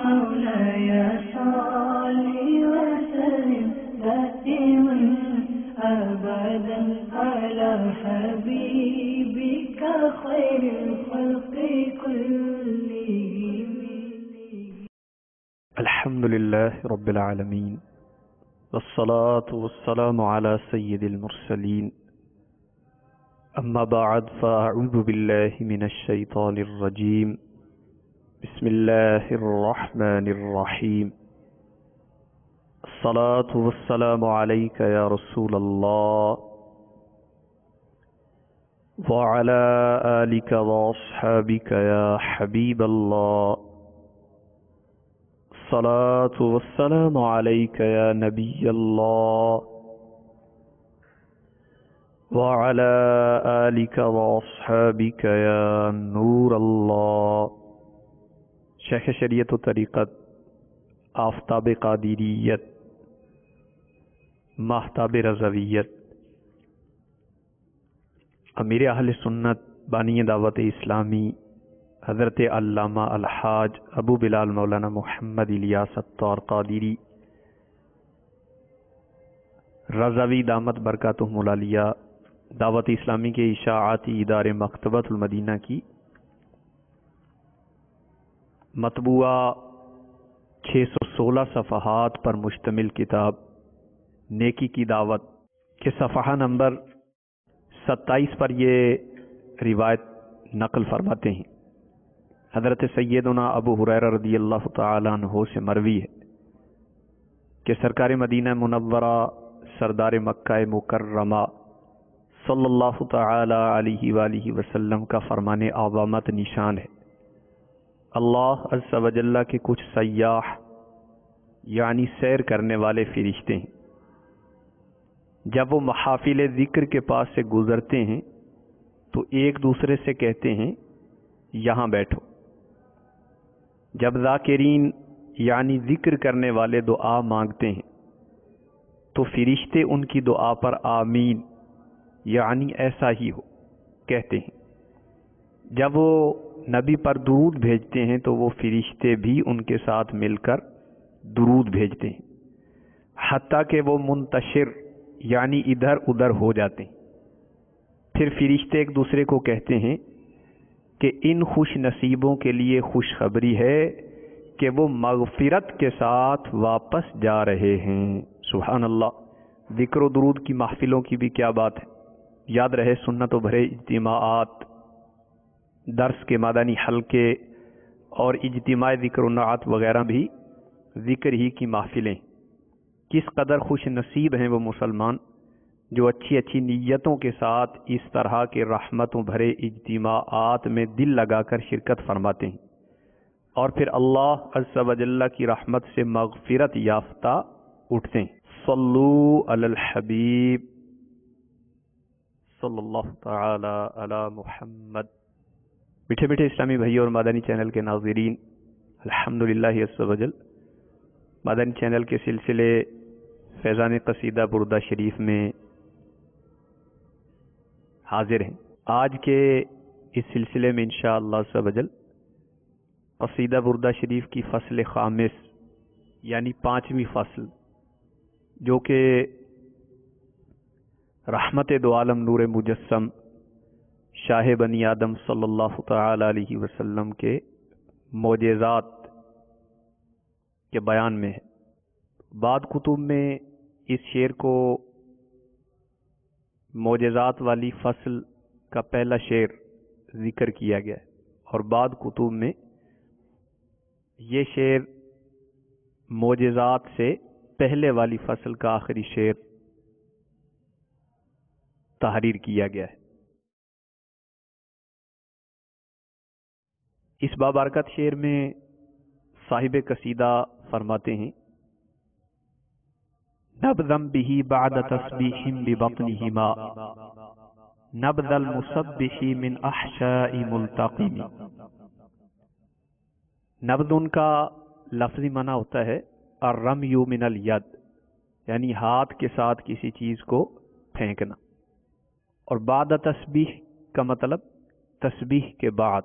مولاي صل وسلم دائما أبدا على حبيبك خير الخلق كلهم. الحمد لله رب العالمين والصلاة والسلام على سيد المرسلين أما بعد فأعوذ بالله من الشيطان الرجيم بسم الله الرحمن الرحيم الصلاة والسلام عليك يا رسول الله وعلى آلك وأصحابك يا حبيب الله الصلاة والسلام عليك يا نبي الله وعلى آلك وأصحابك يا نور الله. شیخ شریعت و طریقت آفتاب قادریت ماہتاب رضویت امیر اہل سنت بانی دعوت اسلامی حضرت علامہ الحاج ابو بلال مولانا محمد الیاس الطار قادری رضوی دامت برکاتہم العالیہ دعوت اسلامی کے اشاعاتی ادارے مکتبۃ المدینہ کی مطبوعہ 616 صفحات پر مشتمل کتاب نیکی کی دعوت کے صفحہ نمبر 27 پر یہ روایت نقل فرماتے ہیں. حضرت سیدنا ابو ہریرہ رضی اللہ تعالیٰ عنہ سے مروی ہے کہ سرکار مدینہ منورہ سردار مکہ مکرمہ صلی اللہ تعالی علیہ وآلہ وسلم کا فرمان عظمت نشان ہے. اللہ عز و جل کے کچھ سیاح یعنی سیر کرنے والے فرشتے ہیں. جب وہ محافل ذکر کے پاس سے گزرتے ہیں تو ایک دوسرے سے کہتے ہیں یہاں بیٹھو. جب ذاکرین یعنی ذکر کرنے والے دعا مانگتے ہیں تو فرشتے ان کی دعا پر آمین یعنی ایسا ہی ہو کہتے ہیں. جب وہ نبی پر درود بھیجتے ہیں تو وہ فرشتے بھی ان کے ساتھ مل کر درود بھیجتے ہیں حتیٰ کہ وہ منتشر یعنی ادھر ادھر ہو جاتے ہیں. پھر فرشتے ایک دوسرے کو کہتے ہیں کہ ان خوش نصیبوں کے لیے خوشخبری ہے کہ وہ مغفرت کے ساتھ واپس جا رہے ہیں. سبحان اللہ. ذکر و درود کی محفلوں کی بھی کیا بات ہے. یاد رہے سنت و بھرے اجتماعات، درس کے مدنی حلقے اور اجتماع ذکر و نعت وغیرہ بھی ذکر ہی کی محفلیں. کس قدر خوش نصیب ہیں وہ مسلمان جو اچھی اچھی نیتوں کے ساتھ اس طرح کے رحمتوں بھرے اجتماعات میں دل لگا کر شرکت فرماتے ہیں اور پھر اللہ عز و جل کی رحمت سے مغفرت یافتہ اٹھتے ہیں. صلو علی الحبیب صلی اللہ تعالی علی محمد. میٹھے میٹھے اسلامی بھائی اور مدنی چینل کے ناظرین، الحمدللہ عز و جل مدنی چینل کے سلسلے فیضان قصیدہ بردہ شریف میں حاضر ہیں. آج کے اس سلسلے میں انشاءاللہ عز و جل قصیدہ بردہ شریف کی فصل خامس یعنی 5ویں فصل جو کہ رحمت دو عالم نور مجسم شاہ بنی آدم صلی اللہ تعالی علیہ وسلم کے معجزات کے بیان میں ہے. بعض کتب میں اس شعر کو معجزات والی فصل کا پہلا شعر ذکر کیا گیا ہے اور بعض کتب میں یہ شعر معجزات سے پہلے والی فصل کا آخری شعر تحریر کیا گیا ہے. اس بابرکت شعر میں صاحب قصیدہ فرماتے ہیں نبذا به بعد تسبیح ببطنهما نبذ المسبح من احشاء ملتقم. نبذ ان کا لفظی معنی ہوتا ہے الرمی من الید یعنی ہاتھ کے ساتھ کسی چیز کو پھینکنا، اور بعد تسبیح کا مطلب تسبیح کے بعد.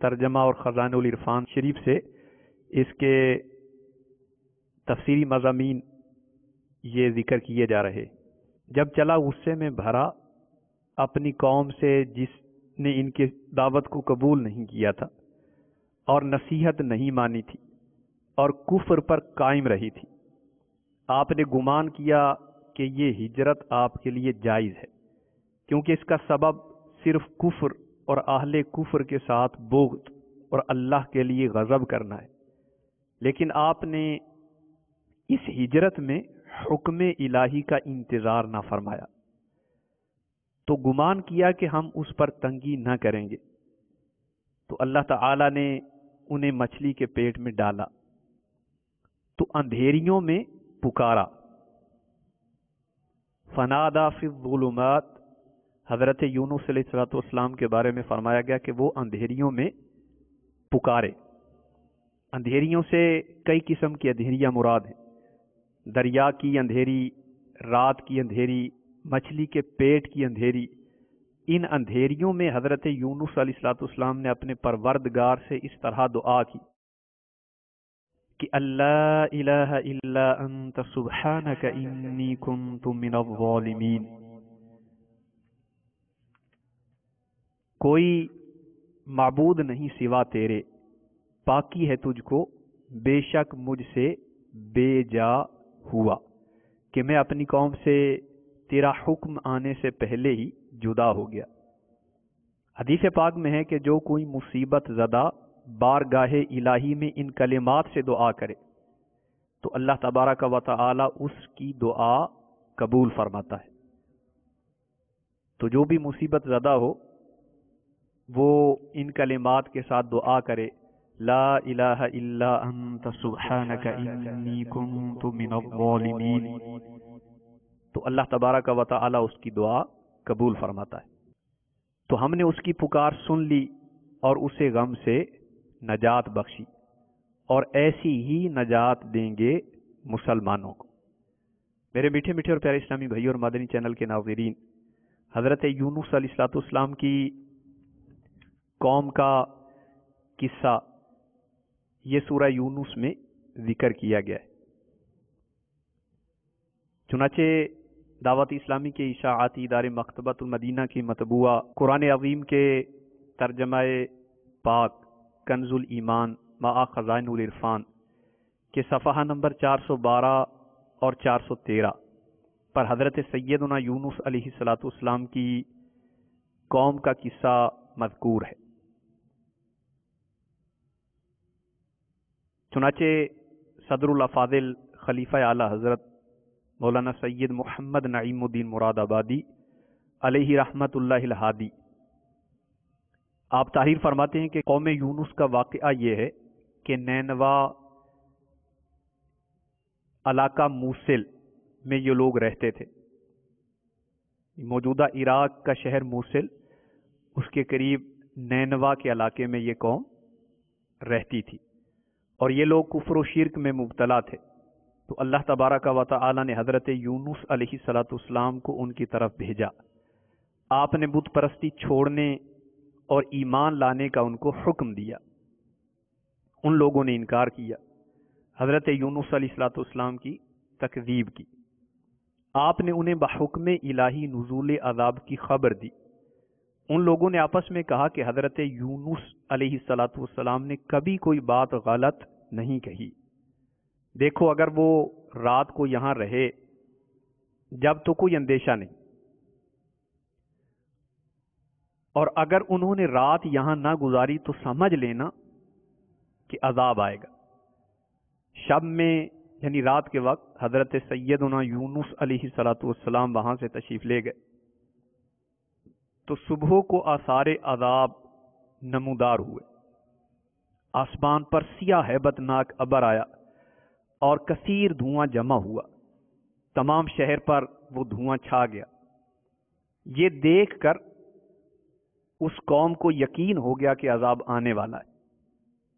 ترجمہ اور خزانہ العرفان شریف سے اس کے تفسیری مضامین یہ ذکر کیے جا رہے. جب چلا غصے میں بھرا اپنی قوم سے جس نے ان کی دعوت کو قبول نہیں کیا تھا اور نصیحت نہیں مانی تھی اور کفر پر قائم رہی تھی، آپ نے گمان کیا کہ یہ ہجرت آپ کے لیے جائز ہے، کیونکہ اس کا سبب صرف کفر اور اہل کفر کے ساتھ بغض اور اللہ کے لیے غضب کرنا ہے. لیکن آپ نے اس ہجرت میں حکم الہی کا انتظار نہ فرمایا، تو گمان کیا کہ ہم اس پر تنگی نہ کریں گے، تو اللہ تعالی نے انہیں مچھلی کے پیٹ میں ڈالا تو اندھیریوں میں پکارا. فنادا فی الظلمات، حضرت یونس علیہ السلام کے بارے میں فرمایا گیا کہ وہ اندھیریوں میں پکارے. اندھیریوں سے کئی قسم کی اندھیریاں مراد ہیں، دریا کی اندھیری، رات کی اندھیری، مچھلی کے پیٹ کی اندھیری. ان اندھیریوں میں حضرت یونس علیہ السلام نے اپنے پروردگار سے اس طرح دعا کی کہ اللہ الہ الا انت سبحانک انی کنت من الظالمین. کوئی معبود نہیں سوا تیرے، پاکی ہے تجھ کو، بے شک مجھ سے بے جا ہوا کہ میں اپنی قوم سے تیرا حکم آنے سے پہلے ہی جدا ہو گیا. حدیث پاک میں ہے کہ جو کوئی مصیبت زدہ بارگاہ الہی میں ان کلمات سے دعا کرے تو اللہ تبارک و تعالی اس کی دعا قبول فرماتا ہے. تو جو بھی مصیبت زدہ ہو وہ ان کلمات کے ساتھ دعا کرے، لا الہ الا انت سبحانک انی کنت من الظالمین، تو اللہ تبارک و تعالی اس کی دعا قبول فرماتا ہے. تو ہم نے اس کی پکار سن لی اور اسے غم سے نجات بخشی، اور ایسی ہی نجات دیں گے مسلمانوں کو. میرے میٹھے میٹھے اور پیارے اسلامی بھائی اور مدنی چینل کے ناظرین، حضرت یونس علیہ السلام کی قوم کا قصہ یہ سورہ یونس میں ذکر کیا گیا ہے. چنانچہ دعوت اسلامی کے اشاعتی ادارے مکتبۃ المدینہ کی مطبوعہ قرآن عظیم کے ترجمہ پاک کنز الایمان مع خزائن العرفان کے صفحہ نمبر 412 اور 413 پر حضرت سیدنا یونس علیہ السلام کی قوم کا قصہ مذکور ہے. چنانچہ صدر الافاضل خلیفہ اعلی حضرت مولانا سید محمد نعیم الدین مراد آبادی علیہ رحمت اللہ الہادی آپ تحریر فرماتے ہیں کہ قوم یونس کا واقعہ یہ ہے کہ نینوا علاقہ موصل میں یہ لوگ رہتے تھے. موجودہ عراق کا شہر موصل، اس کے قریب نینوا کے علاقے میں یہ قوم رہتی تھی، اور یہ لوگ کفر و شرک میں مبتلا تھے. تو اللہ تبارک و تعالی نے حضرت یونس علیہ السلام کو ان کی طرف بھیجا. آپ نے بت پرستی چھوڑنے اور ایمان لانے کا ان کو حکم دیا. ان لوگوں نے انکار کیا، حضرت یونس علیہ السلام کی تکذیب کی. آپ نے انہیں بحکم الہی نزول عذاب کی خبر دی. ان لوگوں نے آپس میں کہا کہ حضرت یونس علیہ السلام نے کبھی کوئی بات غلط نہیں کہی. دیکھو اگر وہ رات کو یہاں رہے جب تو کوئی اندیشہ نہیں، اور اگر انہوں نے رات یہاں نہ گزاری تو سمجھ لینا کہ عذاب آئے گا. شب میں یعنی رات کے وقت حضرت سیدنا یونس علیہ السلام وہاں سے تشریف لے گئے تو صبح کو آثار عذاب نمودار ہوئے. آسمان پر سیاہ ہیبت ناک ابر آیا اور کثیر دھواں جمع ہوا. تمام شہر پر وہ دھواں چھا گیا. یہ دیکھ کر اس قوم کو یقین ہو گیا کہ عذاب آنے والا ہے.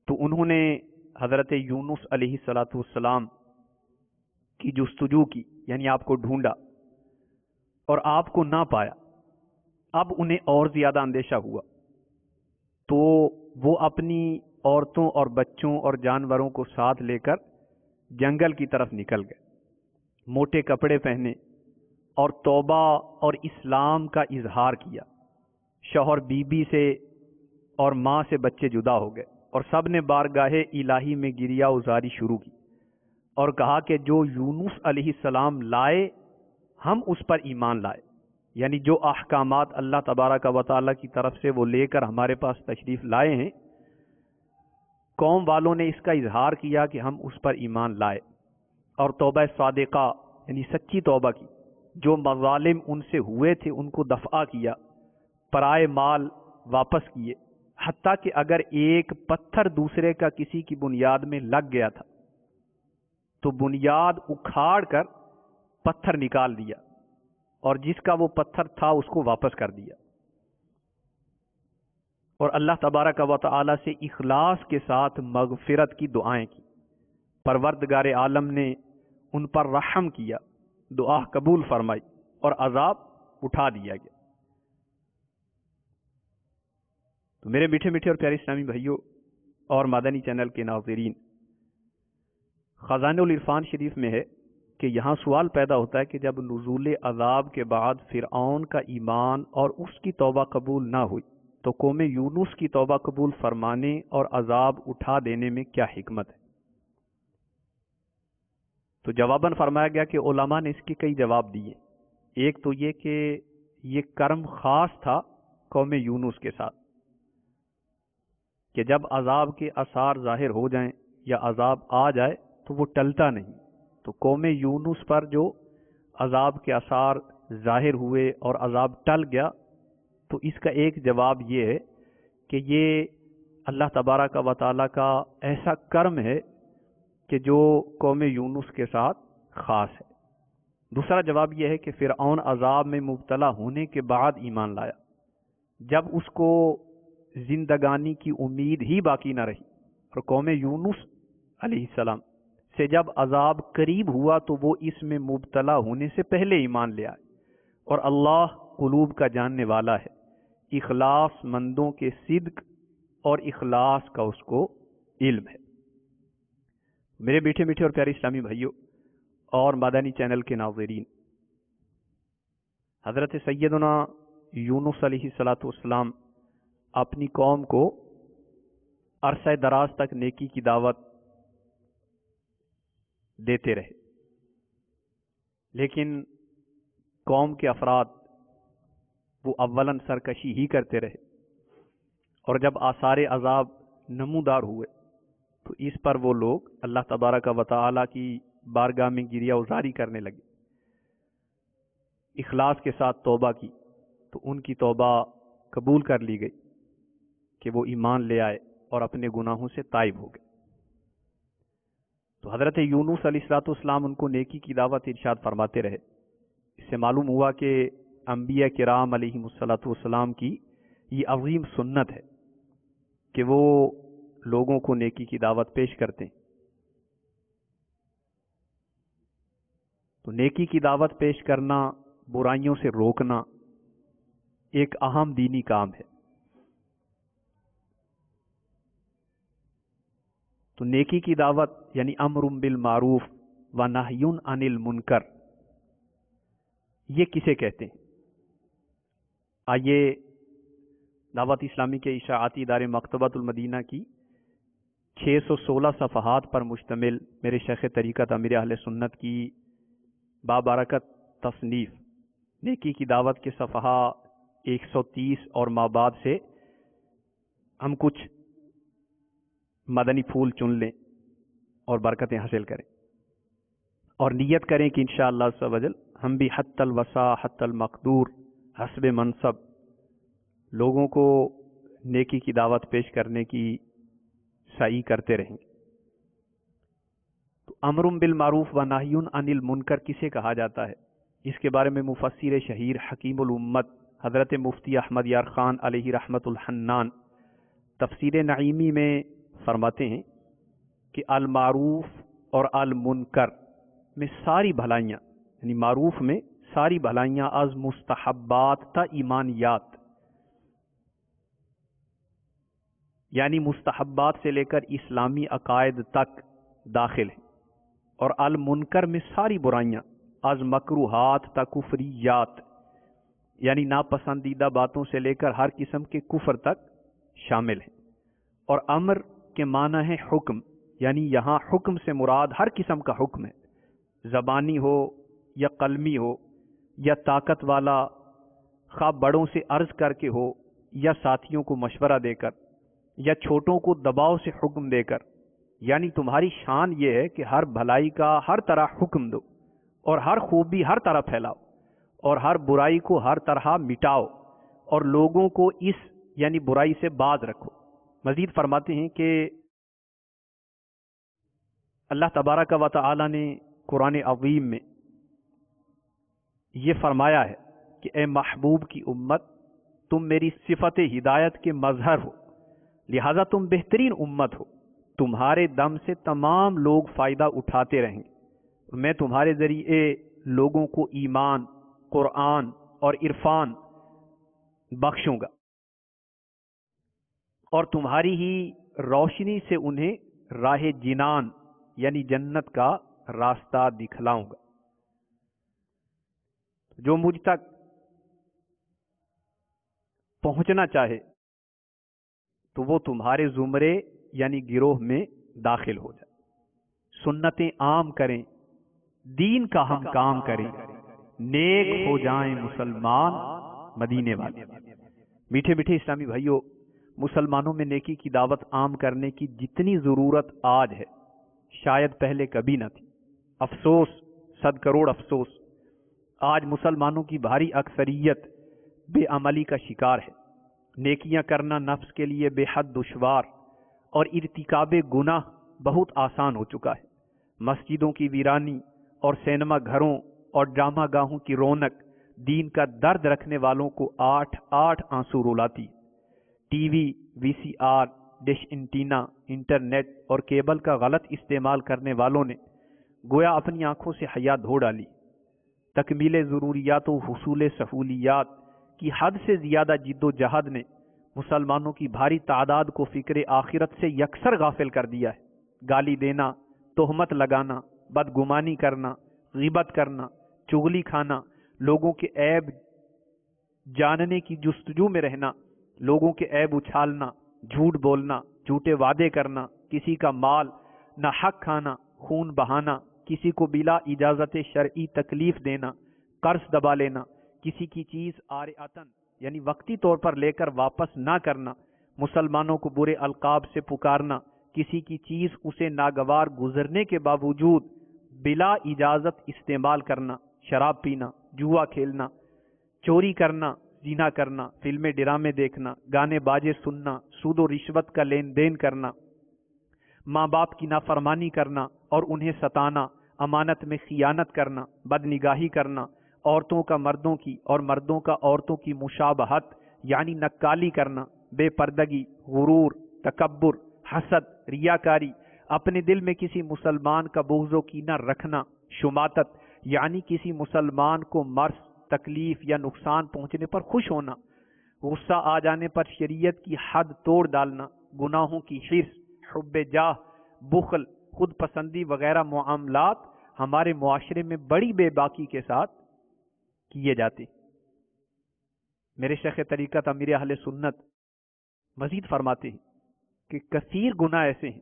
تو انہوں نے حضرت یونس علیہ السلام کی جستجو کی، یعنی آپ کو ڈھونڈا اور آپ کو نہ پایا. اب انہیں اور زیادہ اندیشہ ہوا تو وہ اپنی عورتوں اور بچوں اور جانوروں کو ساتھ لے کر جنگل کی طرف نکل گئے، موٹے کپڑے پہنے اور توبہ اور اسلام کا اظہار کیا۔ شوہر بیوی سے اور ماں سے بچے جدا ہو گئے، اور سب نے بارگاہ الہی میں گریہ ازاری شروع کی اور کہا کہ جو یونس علیہ السلام لائے ہم اس پر ایمان لائے، یعنی جو احکامات اللہ تبارک و تعالیٰ کی طرف سے وہ لے کر ہمارے پاس تشریف لائے ہیں، قوم والوں نے اس کا اظہار کیا کہ ہم اس پر ایمان لائے، اور توبہ صادقہ یعنی سچی توبہ کی، جو مظالم ان سے ہوئے تھے ان کو دفع کیا، پرائے مال واپس کیے، حتیٰ کہ اگر ایک پتھر دوسرے کا کسی کی بنیاد میں لگ گیا تھا تو بنیاد اکھاڑ کر پتھر نکال دیا، اور جس کا وہ پتھر تھا اس کو واپس کر دیا، اور اللہ تبارک و تعالی سے اخلاص کے ساتھ مغفرت کی دعائیں کی۔ پروردگار عالم نے ان پر رحم کیا، دعا قبول فرمائی اور عذاب اٹھا دیا گیا۔ تو میرے میٹھے میٹھے اور پیارے اسلامی بھائیوں اور مدنی چینل کے ناظرین، خزانہ العرفان شریف میں ہے کہ یہاں سوال پیدا ہوتا ہے کہ جب نزول عذاب کے بعد فرعون کا ایمان اور اس کی توبہ قبول نہ ہوئی تو قوم یونس کی توبہ قبول فرمانے اور عذاب اٹھا دینے میں کیا حکمت ہے؟ تو جواباً فرمایا گیا کہ علماء نے اس کے کئی جواب دیے۔ ایک تو یہ کہ یہ کرم خاص تھا قوم یونس کے ساتھ کہ جب عذاب کے آثار ظاہر ہو جائیں یا عذاب آ جائے تو وہ ٹلتا نہیں، تو قوم یونس پر جو عذاب کے آثار ظاہر ہوئے اور عذاب ٹل گیا، تو اس کا ایک جواب یہ ہے کہ یہ اللہ تبارک و تعالیٰ کا ایسا کرم ہے کہ جو قوم یونس کے ساتھ خاص ہے۔ دوسرا جواب یہ ہے کہ فرعون عذاب میں مبتلا ہونے کے بعد ایمان لایا، جب اس کو زندگانی کی امید ہی باقی نہ رہی، اور قوم یونس علیہ السلام سے جب عذاب قریب ہوا تو وہ اس میں مبتلا ہونے سے پہلے ایمان لے آئے، اور اللہ قلوب کا جاننے والا ہے، اخلاص مندوں کے صدق اور اخلاص کا اس کو علم ہے۔ میرے میٹھے میٹھے اور پیارے اسلامی بھائیوں اور مدنی چینل کے ناظرین، حضرت سیدنا یونس علیہ السلام اپنی قوم کو عرصہ دراز تک نیکی کی دعوت دیتے رہے، لیکن قوم کے افراد وہ اولاً سرکشی ہی کرتے رہے، اور جب آثار عذاب نمودار ہوئے تو اس پر وہ لوگ اللہ تبارک و تعالیٰ کی بارگاہ میں گریہ ازاری کرنے لگے، اخلاص کے ساتھ توبہ کی تو ان کی توبہ قبول کر لی گئی کہ وہ ایمان لے آئے اور اپنے گناہوں سے تائب ہو گئے۔ تو حضرت یونس علیہ السلام ان کو نیکی کی دعوت ارشاد فرماتے رہے۔ اس سے معلوم ہوا کہ انبیاء کرام علیہم السلام کی یہ عظیم سنت ہے کہ وہ لوگوں کو نیکی کی دعوت پیش کرتے ہیں۔ تو نیکی کی دعوت پیش کرنا، برائیوں سے روکنا ایک اہم دینی کام ہے۔ تو نیکی کی دعوت یعنی امر بالمعروف و نہی عن المنکر، یہ کسے کہتے ہیں؟ آئیے دعوت اسلامی کے اشاعتی ادارے مکتبۃ المدینہ کی 616 صفحات پر مشتمل میرے شیخ طریقت امیر اہل سنت کی بابرکت تصنیف نیکی کی دعوت کے صفحہ 130 اور مابعد سے ہم کچھ مدنی پھول چن لیں اور برکتیں حاصل کریں، اور نیت کریں کہ انشاءاللہ عز و جل ہم بھی حتی الوسع حتی المقدور حسب منصب لوگوں کو نیکی کی دعوت پیش کرنے کی سعی کرتے رہیں گے۔ تو امر بالمعروف و نہی عن المنکر کسے کہا جاتا ہے؟ اس کے بارے میں مفسر شہیر حکیم الامت حضرت مفتی احمد یار خان علیہ رحمت الحنان تفسیر نعیمی میں فرماتے ہیں کہ المعروف اور المنکر میں ساری بھلائیاں، یعنی معروف میں ساری بھلائیاں از مستحبات تا ایمانیات، یعنی مستحبات سے لے کر اسلامی عقائد تک داخل ہیں، اور المنکر میں ساری برائیاں از مکروہات تا کفریات، یعنی ناپسندیدہ باتوں سے لے کر ہر قسم کے کفر تک شامل ہیں۔ اور امر کے معنی ہے حکم، یعنی یہاں حکم سے مراد ہر قسم کا حکم ہے، زبانی ہو یا قلمی ہو یا طاقت والا، خواہ بڑوں سے عرض کر کے ہو یا ساتھیوں کو مشورہ دے کر یا چھوٹوں کو دباؤ سے حکم دے کر، یعنی تمہاری شان یہ ہے کہ ہر بھلائی کا ہر طرح حکم دو اور ہر خوبی ہر طرح پھیلاؤ اور ہر برائی کو ہر طرح مٹاؤ اور لوگوں کو اس یعنی برائی سے باز رکھو۔ مزید فرماتے ہیں کہ اللہ تبارک و تعالی نے قرآن عظیم میں یہ فرمایا ہے کہ اے محبوب کی امت، تم میری صفت ہدایت کے مظہر ہو، لہذا تم بہترین امت ہو، تمہارے دم سے تمام لوگ فائدہ اٹھاتے رہیں گے، میں تمہارے ذریعے لوگوں کو ایمان، قرآن اور عرفان بخشوں گا اور تمہاری ہی روشنی سے انہیں راہ جنان یعنی جنت کا راستہ دکھلاؤں گا۔ جو مجھ تک پہنچنا چاہے تو وہ تمہارے زمرے یعنی گروہ میں داخل ہو جائے، سنتیں عام کریں، دین کا ہم کام کریں، نیک ہو جائیں مسلمان مدینے والے۔ میٹھے میٹھے اسلامی بھائیوں، مسلمانوں میں نیکی کی دعوت عام کرنے کی جتنی ضرورت آج ہے شاید پہلے کبھی نہ تھی۔ افسوس، 100 کروڑ افسوس، آج مسلمانوں کی بھاری اکثریت بے عملی کا شکار ہے۔ نیکیاں کرنا نفس کے لیے بے حد دشوار اور ارتکاب گناہ بہت آسان ہو چکا ہے۔ مسجدوں کی ویرانی اور سینما گھروں اور ڈرامہ گاہوں کی رونق دین کا درد رکھنے والوں کو 8 آنسو رلاتی۔ TV, V C R, dish antenna, internet اور کیبل کا غلط استعمال کرنے والوں نے گویا اپنی آنکھوں سے حیا دھو ڈالی۔ تکمیل ضروریات و حصول سہولیات کی حد سے زیادہ جد و جہد نے مسلمانوں کی بھاری تعداد کو فکر آخرت سے یکسر غافل کر دیا ہے۔ گالی دینا، تہمت لگانا، بدگمانی کرنا، غیبت کرنا، چغلی کھانا، لوگوں کے عیب جاننے کی جستجو میں رہنا، لوگوں کے عیب اچھالنا، جھوٹ بولنا، جھوٹے وعدے کرنا، کسی کا مال نہ حق کھانا، خون بہانا، کسی کو بلا اجازت شرعی تکلیف دینا، قرض دبا لینا، کسی کی چیز عارضاً یعنی وقتی طور پر لے کر واپس نہ کرنا، مسلمانوں کو برے القاب سے پکارنا، کسی کی چیز اسے ناگوار گزرنے کے باوجود بلا اجازت استعمال کرنا، شراب پینا، جوا کھیلنا، چوری کرنا، زنا کرنا، فلمیں ڈرامے دیکھنا، گانے باجے سننا، سود و رشوت کا لین دین کرنا، ماں باپ کی نافرمانی کرنا اور انہیں ستانا، امانت میں خیانت کرنا، بدنگاہی کرنا، عورتوں کا مردوں کی اور مردوں کا عورتوں کی مشابہت یعنی نکالی کرنا، بے پردگی، غرور، تکبر، حسد، ریاکاری، اپنے دل میں کسی مسلمان کا بغض و کینہ رکھنا، شماتت یعنی کسی مسلمان کو مرض، تکلیف یا نقصان پہنچنے پر خوش ہونا، غصہ آ جانے پر شریعت کی حد توڑ ڈالنا، گناہوں کی حرص، حب جاہ، بخل، خود پسندی وغیرہ معاملات ہمارے معاشرے میں بڑی بے باکی کے ساتھ کیے جاتے۔ میرے شیخ طریقت امیر اہل سنت مزید فرماتے ہیں کہ کثیر گناہ ایسے ہیں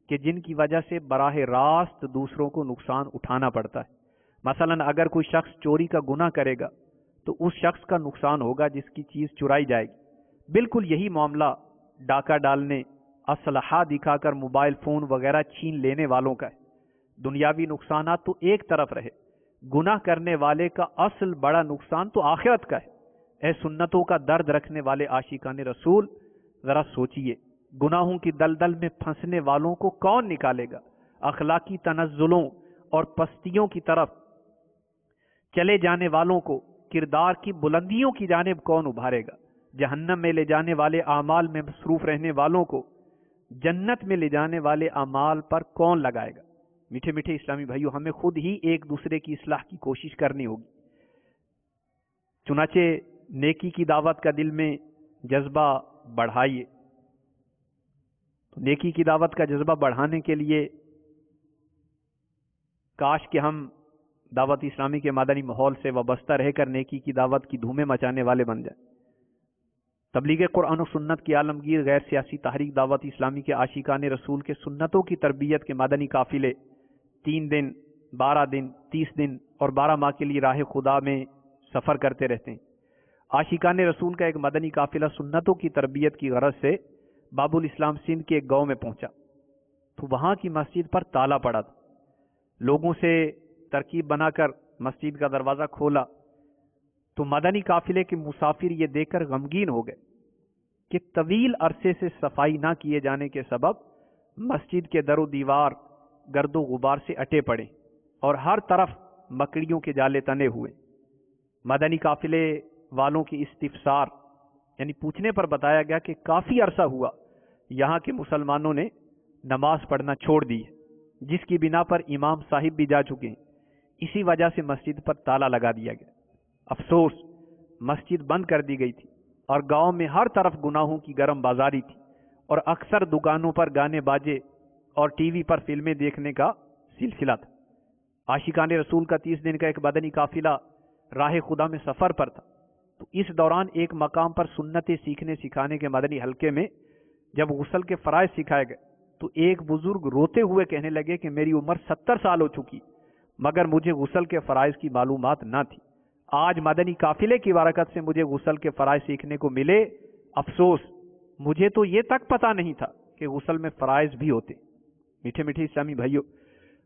کہ جن کی وجہ سے براہ راست دوسروں کو نقصان اٹھانا پڑتا ہے۔ مثلا اگر کوئی شخص چوری کا گناہ کرے گا تو اس شخص کا نقصان ہوگا جس کی چیز چرائی جائے گی۔ بالکل یہی معاملہ ڈاکہ ڈالنے، اسلحہ دکھا کر موبائل فون وغیرہ چھین لینے والوں کا ہے۔ دنیاوی نقصانات تو ایک طرف رہے، گناہ کرنے والے کا اصل بڑا نقصان تو آخرت کا ہے۔ اے سنتوں کا درد رکھنے والے عاشقان رسول، ذرا سوچئے، گناہوں کی دلدل میں پھنسنے والوں کو کون نکالے گا؟ اخلاقی تنزلوں اور پستیوں کی طرف چلے جانے والوں کو کردار کی بلندیوں کی جانب کون ابھارے گا؟ جہنم میں لے جانے والے اعمال میں مصروف رہنے والوں کو جنت میں لے جانے والے اعمال پر کون لگائے گا؟ میٹھے میٹھے اسلامی بھائیوں، ہمیں خود ہی ایک دوسرے کی اصلاح کی کوشش کرنی ہوگی۔ چنانچہ نیکی کی دعوت کا دل میں جذبہ بڑھائیے، تو نیکی کی دعوت کا جذبہ بڑھانے کے لیے کاش کہ ہم دعوت اسلامی کے مدنی ماحول سے وابستہ رہ کر نیکی کی دعوت کی دھومیں مچانے والے بن جائیں۔ تبلیغ قرآن و سنت کی عالمگیر غیر سیاسی تحریک دعوت اسلامی کے عاشقان رسول کے سنتوں کی تربیت کے مدنی قافلے 3 دن، 12 دن، 30 دن اور 12 ماہ کے لیے راہ خدا میں سفر کرتے رہتے ہیں۔ عاشقان رسول کا ایک مدنی قافلہ سنتوں کی تربیت کی غرض سے باب الاسلام سندھ کے ایک گاؤں میں پہنچا تو وہاں کی مسجد پر تالا پڑا تھا۔ لوگوں سے ترکیب بنا کر مسجد کا دروازہ کھولا تو مدنی قافلے کے مسافر یہ دیکھ کر غمگین ہو گئے کہ طویل عرصے سے صفائی نہ کیے جانے کے سبب مسجد کے در و دیوار گرد و غبار سے اٹے پڑے اور ہر طرف مکڑیوں کے جالے تنے ہوئے۔ مدنی قافلے والوں کی استفسار یعنی پوچھنے پر بتایا گیا کہ کافی عرصہ ہوا یہاں کے مسلمانوں نے نماز پڑھنا چھوڑ دی ہے، جس کی بنا پر امام صاحب بھی جا چکے ہیں، اسی وجہ سے مسجد پر تالا لگا دیا گیا۔ افسوس، مسجد بند کر دی گئی تھی اور گاؤں میں ہر طرف گناہوں کی گرم بازاری تھی اور اکثر دکانوں پر گانے باجے اور ٹی وی پر فلمیں دیکھنے کا سلسلہ تھا۔ عاشقان رسول کا 30 دن کا ایک مدنی قافلہ راہ خدا میں سفر پر تھا تو اس دوران ایک مقام پر سنتیں سیکھنے سکھانے کے مدنی حلقے میں جب غسل کے فرائض سکھائے گئے تو ایک بزرگ روتے ہوئے کہنے لگے کہ میری عمر 70 سال ہو چکی مگر مجھے غسل کے فرائض کی معلومات نہ تھی۔ آج مدنی قافلے کی برکت سے مجھے غسل کے فرائض سیکھنے کو ملے۔ افسوس، مجھے تو یہ تک پتہ نہیں تھا کہ غسل میں فرائض بھی ہوتے۔ میٹھے میٹھے اسلامی بھائیوں،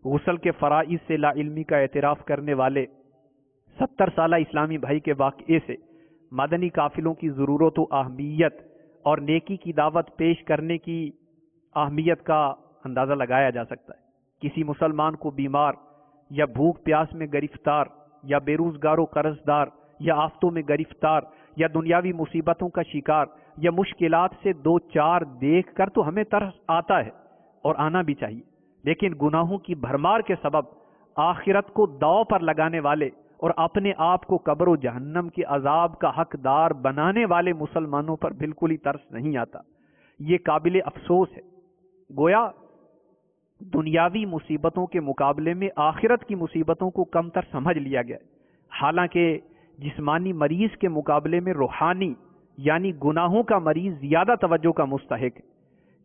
غسل کے فرائض سے لا علمی کا اعتراف کرنے والے 70 سالہ اسلامی بھائی کے واقعے سے مدنی قافلوں کی ضرورت و اہمیت اور نیکی کی دعوت پیش کرنے کی اہمیت کا اندازہ لگایا جا سکتا ہے۔ کسی مسلمان کو بیمار یا بھوک پیاس میں گرفتار یا بے روزگار و قرض دار یا آفتوں میں گرفتار یا دنیاوی مصیبتوں کا شکار یا مشکلات سے 2-4 دیکھ کر تو ہمیں ترس آتا ہے اور آنا بھی چاہیے، لیکن گناہوں کی بھرمار کے سبب آخرت کو داؤ پر لگانے والے اور اپنے آپ کو قبر و جہنم کے عذاب کا حقدار بنانے والے مسلمانوں پر بالکل ہی ترس نہیں آتا۔ یہ قابل افسوس ہے۔ گویا دنیاوی مصیبتوں کے مقابلے میں آخرت کی مصیبتوں کو کم تر سمجھ لیا گیا ہے، حالانکہ جسمانی مریض کے مقابلے میں روحانی یعنی گناہوں کا مریض زیادہ توجہ کا مستحق ہے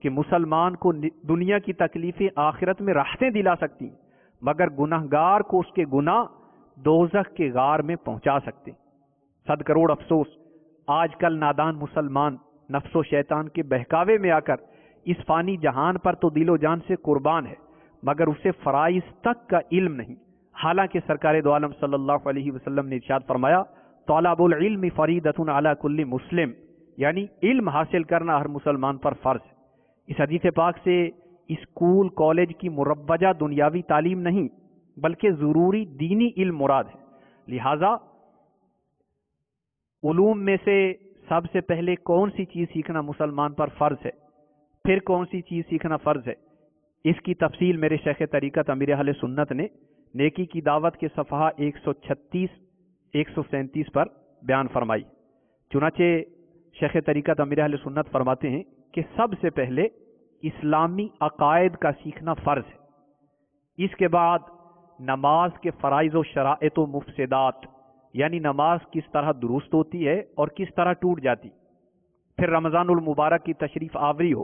کہ مسلمان کو دنیا کی تکلیفیں آخرت میں راحتیں دلا سکتی ہیں مگر گناہگار کو اس کے گناہ دوزخ کے غار میں پہنچا سکتے ہیں۔ 100 کروڑ افسوس، آج کل نادان مسلمان نفس و شیطان کے بہکاوے میں آ کر اس فانی جہان پر تو دل و جان سے قربان ہے مگر اسے فرائض تک کا علم نہیں، حالانکہ سرکار دو عالم صلی اللہ علیہ وسلم نے ارشاد فرمایا طلب العلم فریضۃ علی کل مسلم، یعنی علم حاصل کرنا ہر مسلمان پر فرض ہے۔ اس حدیث پاک سے اسکول کالج کی مروجہ دنیاوی تعلیم نہیں بلکہ ضروری دینی علم مراد ہے۔ لہذا علوم میں سے سب سے پہلے کون سی چیز سیکھنا مسلمان پر فرض ہے، پھر کون سی چیز سیکھنا فرض ہے، اس کی تفصیل میرے شیخ طریقت امیر اہل سنت نے نیکی کی دعوت کے صفحہ 136-137 پر بیان فرمائی۔ چنانچہ شیخ طریقت امیر اہل سنت فرماتے ہیں کہ سب سے پہلے اسلامی عقائد کا سیکھنا فرض ہے، اس کے بعد نماز کے فرائض و شرائط و مفسدات یعنی نماز کس طرح درست ہوتی ہے اور کس طرح ٹوٹ جاتی، پھر رمضان المبارک کی تشریف آوری ہو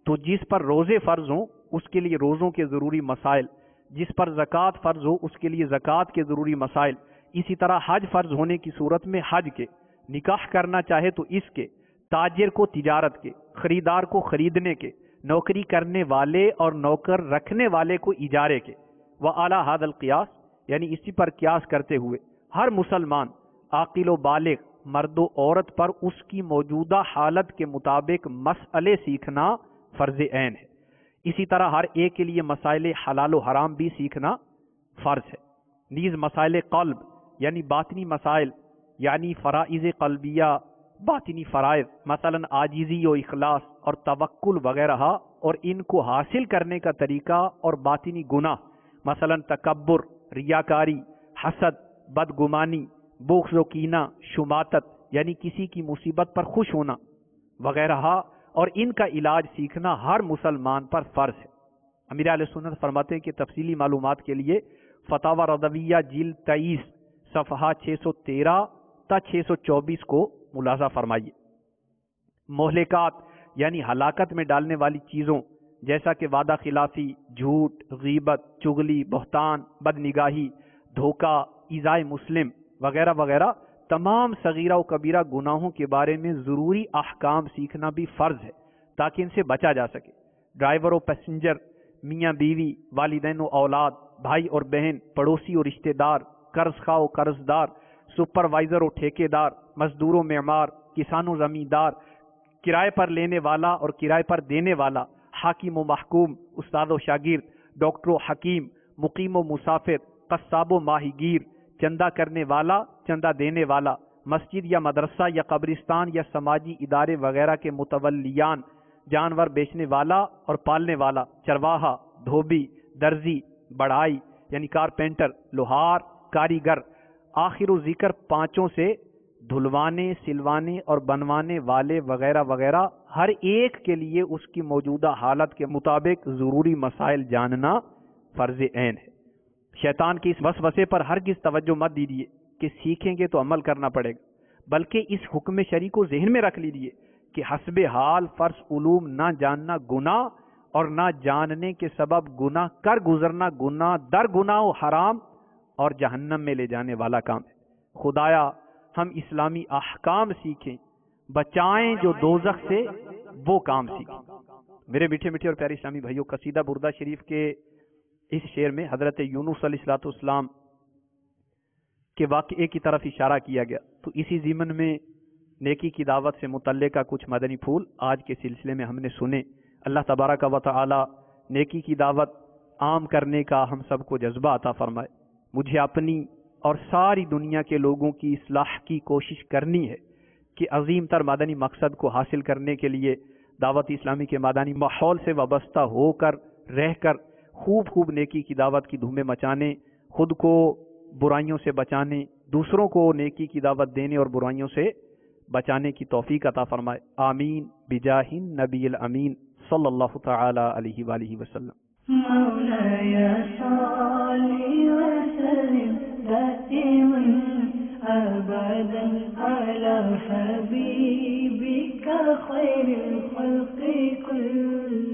تو جس پر روزے فرض ہوں اس کے لیے روزوں کے ضروری مسائل، جس پر زکوٰۃ فرض ہو اس کے لیے زکوٰۃ کے ضروری مسائل، اسی طرح حج فرض ہونے کی صورت میں حج کے، نکاح کرنا چاہے تو اس کے، تاجر کو تجارت کے، خریدار کو خریدنے کے، نوکری کرنے والے اور نوکر رکھنے والے کو اجارے کے، وعلی ھذا القیاس یعنی اسی پر قیاس کرتے ہوئے ہر مسلمان عاقل و بالغ مرد و عورت پر اس کی موجودہ حالت کے مطابق مسئلے سیکھنا فرض عین ہے۔ اسی طرح ہر ایک کے لیے مسائل حلال و حرام بھی سیکھنا فرض ہے۔ نیز مسائل قلب یعنی باطنی مسائل یعنی فرائض قلبیہ، باطنی فرائض مثلا عاجزی و اخلاص اور توکل وغیرہ، اور ان کو حاصل کرنے کا طریقہ اور باطنی گناہ مثلا تکبر، ریاکاری، حسد، بدگمانی، بغض و کینہ، شماتت یعنی کسی کی مصیبت پر خوش ہونا وغیرہ، اور ان کا علاج سیکھنا ہر مسلمان پر فرض ہے۔ امیر اہل سنت فرماتے ہیں کہ تفصیلی معلومات کے لیے فتاوی رضویہ جلد 23 صفحہ 613 تا 624 کو ملاحظہ فرمائیے۔ مہلکات یعنی ہلاکت میں ڈالنے والی چیزوں جیسا کہ وعدہ خلافی، جھوٹ، غیبت، چغلی، بہتان، بدنگاہی، دھوکہ، ایذائے مسلم وغیرہ وغیرہ تمام صغیرہ و کبیرہ گناہوں کے بارے میں ضروری احکام سیکھنا بھی فرض ہے تاکہ ان سے بچا جا سکے۔ ڈرائیور و پیسنجر، میاں بیوی، والدین و اولاد، بھائی اور بہن، پڑوسی و رشتہ دار، قرض خواہ و قرض دار، سپروائزر و ٹھیکے دار، مزدور و معمار، کسان و زمیندار، کرائے پر لینے والا اور کرائے پر دینے والا، حاکم و محکوم، استاد و شاگرد، ڈاکٹر و حکیم، مقیم و مسافر، قصاب و ماہی گیر، چندہ کرنے والا، چندہ دینے والا، مسجد یا مدرسہ یا قبرستان یا سماجی ادارے وغیرہ کے متولیان، جانور بیچنے والا اور پالنے والا، چرواہا، دھوبی، درزی، بڑھائی یعنی کارپینٹر، لوہار، کاریگر، آخر و ذکر پانچوں سے دھلوانے، سلوانے اور بنوانے والے وغیرہ وغیرہ ہر ایک کے لیے اس کی موجودہ حالت کے مطابق ضروری مسائل جاننا فرض عین ہے۔ شیطان کی اس وسوسے پر ہرگز توجہ مت دیجیے کہ سیکھیں گے تو عمل کرنا پڑے گا، بلکہ اس حکم شرعی کو ذہن میں رکھ لیجیے کہ حسب حال فرض علوم نہ جاننا گناہ اور نہ جاننے کے سبب گناہ کر گزرنا گناہ در گناہ و حرام اور جہنم میں لے جانے والا کام ہے۔ خدایا ہم اسلامی احکام سیکھیں، بچائیں جو دوزخ سے وہ کام سیکھیں۔ میرے میٹھے میٹھے اور پیارے اسلامی بھائیوں، قصیدہ بردہ شریف کے اس شعر میں حضرت یونس علیہ السلام کے واقعے کی طرف اشارہ کیا گیا، تو اسی ضمن میں نیکی کی دعوت سے متعلقہ کچھ مدنی پھول آج کے سلسلے میں ہم نے سنے۔ اللہ تبارک و تعالی نیکی کی دعوت عام کرنے کا ہم سب کو جذبہ عطا فرمائے۔ مجھے اپنی اور ساری دنیا کے لوگوں کی اصلاح کی کوشش کرنی ہے کہ عظیم تر مدنی مقصد کو حاصل کرنے کے لیے دعوت اسلامی کے مدنی ماحول سے وابستہ ہو کر رہ کر خوب نیکی کی دعوت کی دھومیں مچانے، خود کو برائیوں سے بچانے، دوسروں کو نیکی کی دعوت دینے اور برائیوں سے بچانے کی توفیق عطا فرمائے۔ آمین بجاہ نبی الامین صلی اللہ تعالی علیہ وآلہ وسلم۔ مولاي صل وسلم دائما أبدا على حبيبك خير الخلق كلهم